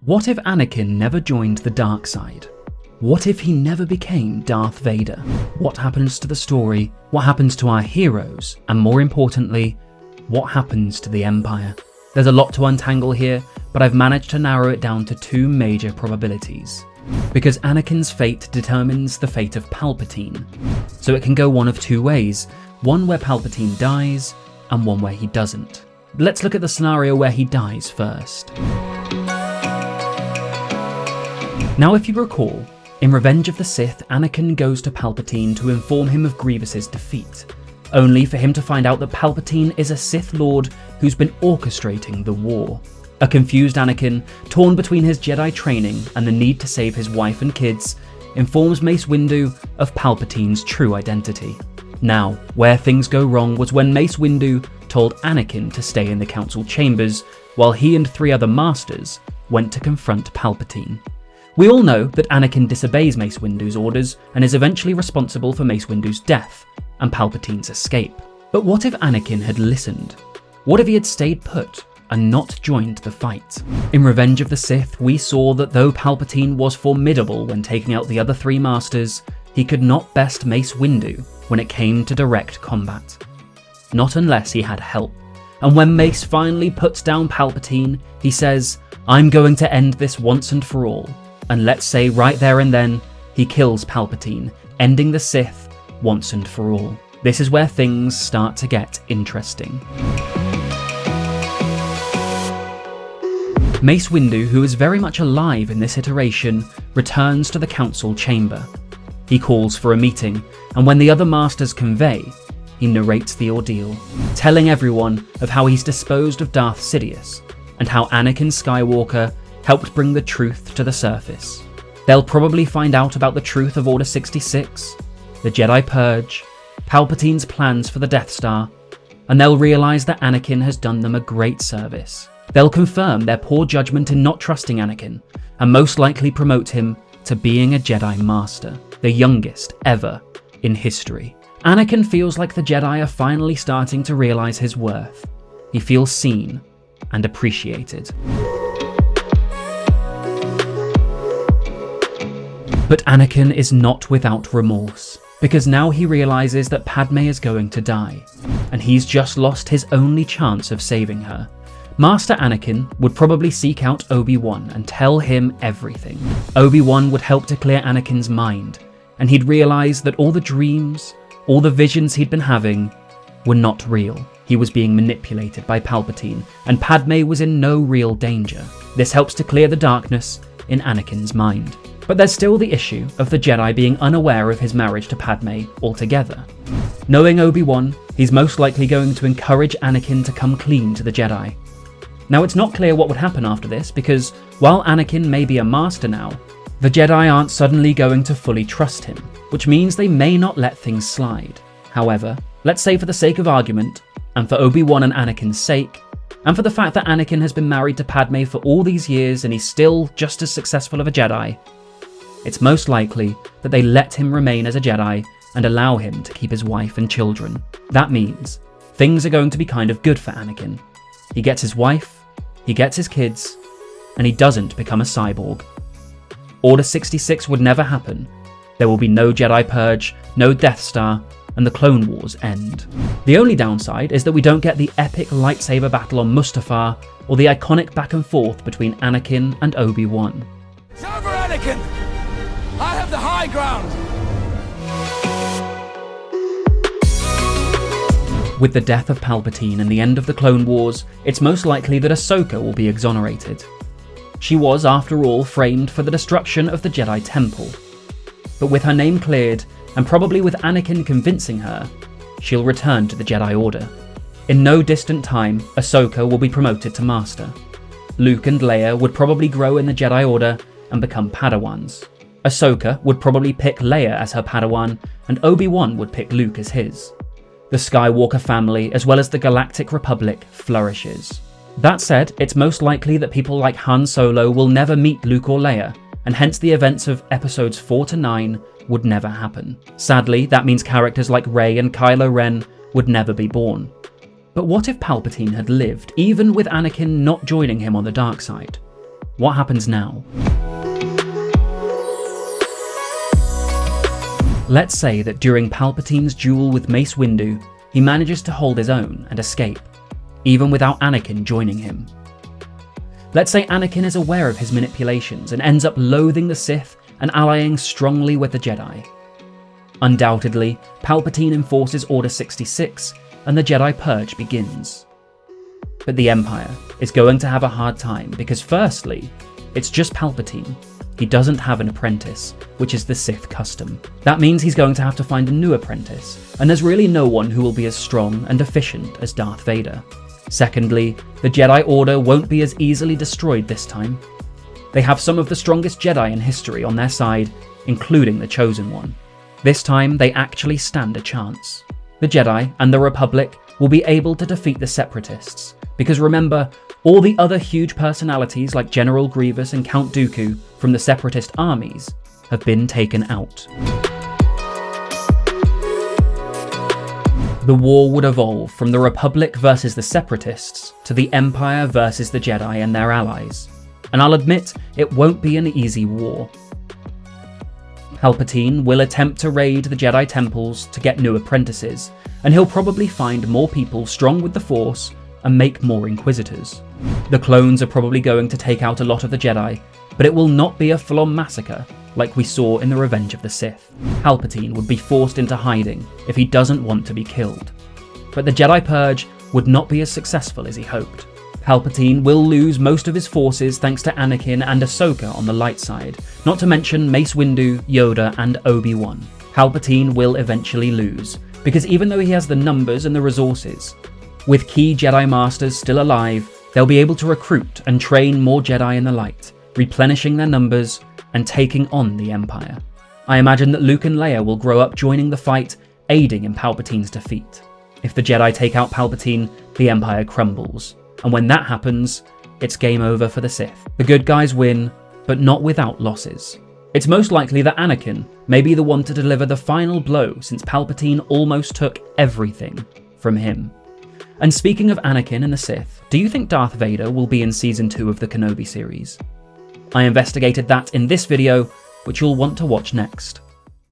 What if Anakin never joined the dark side? What if he never became Darth Vader? What happens to the story? What happens to our heroes? And more importantly, what happens to the Empire? There's a lot to untangle here, but I've managed to narrow it down to two major probabilities. Because Anakin's fate determines the fate of Palpatine. So it can go one of two ways, one where Palpatine dies, and one where he doesn't. Let's look at the scenario where he dies first. Now if you recall, in Revenge of the Sith, Anakin goes to Palpatine to inform him of Grievous's defeat, only for him to find out that Palpatine is a Sith Lord who's been orchestrating the war. A confused Anakin, torn between his Jedi training and the need to save his wife and kids, informs Mace Windu of Palpatine's true identity. Now, where things go wrong was when Mace Windu told Anakin to stay in the Council chambers while he and 3 other Masters went to confront Palpatine. We all know that Anakin disobeys Mace Windu's orders and is eventually responsible for Mace Windu's death and Palpatine's escape. But what if Anakin had listened? What if he had stayed put and not joined the fight? In Revenge of the Sith, we saw that though Palpatine was formidable when taking out the other 3 Masters, he could not best Mace Windu when it came to direct combat. Not unless he had help. And when Mace finally puts down Palpatine, he says, "I'm going to end this once and for all." And let's say right there and then, he kills Palpatine, ending the Sith once and for all. This is where things start to get interesting. Mace Windu, who is very much alive in this iteration, returns to the Council chamber. He calls for a meeting, and when the other Masters convey, he narrates the ordeal, telling everyone of how he's disposed of Darth Sidious, and how Anakin Skywalker helped bring the truth to the surface. They'll probably find out about the truth of Order 66, the Jedi Purge, Palpatine's plans for the Death Star, and they'll realise that Anakin has done them a great service. They'll confirm their poor judgment in not trusting Anakin, and most likely promote him to being a Jedi Master, the youngest ever in history. Anakin feels like the Jedi are finally starting to realise his worth. He feels seen and appreciated. But Anakin is not without remorse, because now he realises that Padme is going to die, and he's just lost his only chance of saving her. Master Anakin would probably seek out Obi-Wan and tell him everything. Obi-Wan would help to clear Anakin's mind, and he'd realise that all the dreams, all the visions he'd been having, were not real. He was being manipulated by Palpatine, and Padme was in no real danger. This helps to clear the darkness in Anakin's mind. But there's still the issue of the Jedi being unaware of his marriage to Padme altogether. Knowing Obi-Wan, he's most likely going to encourage Anakin to come clean to the Jedi. Now it's not clear what would happen after this, because while Anakin may be a master now, the Jedi aren't suddenly going to fully trust him, which means they may not let things slide. However, let's say for the sake of argument, and for Obi-Wan and Anakin's sake, and for the fact that Anakin has been married to Padme for all these years and he's still just as successful of a Jedi, it's most likely that they let him remain as a Jedi and allow him to keep his wife and children. That means things are going to be kind of good for Anakin. He gets his wife, he gets his kids, and he doesn't become a cyborg. Order 66 would never happen. There will be no Jedi Purge, no Death Star, and the Clone Wars end. The only downside is that we don't get the epic lightsaber battle on Mustafar or the iconic back and forth between Anakin and Obi-Wan. It's over, Anakin! I have the high ground! With the death of Palpatine and the end of the Clone Wars, it's most likely that Ahsoka will be exonerated. She was, after all, framed for the destruction of the Jedi Temple. But with her name cleared, and probably with Anakin convincing her, she'll return to the Jedi Order. In no distant time, Ahsoka will be promoted to Master. Luke and Leia would probably grow in the Jedi Order and become Padawans. Ahsoka would probably pick Leia as her Padawan, and Obi-Wan would pick Luke as his. The Skywalker family, as well as the Galactic Republic, flourishes. That said, it's most likely that people like Han Solo will never meet Luke or Leia, and hence the events of episodes 4 to 9 would never happen. Sadly, that means characters like Rey and Kylo Ren would never be born. But what if Palpatine had lived, even with Anakin not joining him on the dark side? What happens now? Let's say that during Palpatine's duel with Mace Windu, he manages to hold his own and escape, even without Anakin joining him. Let's say Anakin is aware of his manipulations and ends up loathing the Sith and allying strongly with the Jedi. Undoubtedly, Palpatine enforces Order 66 and the Jedi Purge begins. But the Empire is going to have a hard time because firstly, it's just Palpatine. He doesn't have an apprentice, which is the Sith custom. That means he's going to have to find a new apprentice, and there's really no one who will be as strong and efficient as Darth Vader. Secondly, the Jedi Order won't be as easily destroyed this time. They have some of the strongest Jedi in history on their side, including the Chosen One. This time, they actually stand a chance. The Jedi and the Republic will be able to defeat the Separatists, because remember, all the other huge personalities like General Grievous and Count Dooku from the Separatist armies have been taken out. The war would evolve from the Republic versus the Separatists to the Empire versus the Jedi and their allies. And I'll admit, it won't be an easy war. Palpatine will attempt to raid the Jedi temples to get new apprentices, and he'll probably find more people strong with the Force and make more Inquisitors. The clones are probably going to take out a lot of the Jedi, but it will not be a full-on massacre like we saw in the Revenge of the Sith. Palpatine would be forced into hiding if he doesn't want to be killed. But the Jedi Purge would not be as successful as he hoped. Palpatine will lose most of his forces thanks to Anakin and Ahsoka on the light side, not to mention Mace Windu, Yoda, and Obi-Wan. Palpatine will eventually lose, because even though he has the numbers and the resources, with key Jedi Masters still alive, they'll be able to recruit and train more Jedi in the light, replenishing their numbers and taking on the Empire. I imagine that Luke and Leia will grow up joining the fight, aiding in Palpatine's defeat. If the Jedi take out Palpatine, the Empire crumbles. And when that happens, it's game over for the Sith. The good guys win, but not without losses. It's most likely that Anakin may be the one to deliver the final blow since Palpatine almost took everything from him. And speaking of Anakin and the Sith, do you think Darth Vader will be in Season 2 of the Kenobi series? I investigated that in this video, which you'll want to watch next.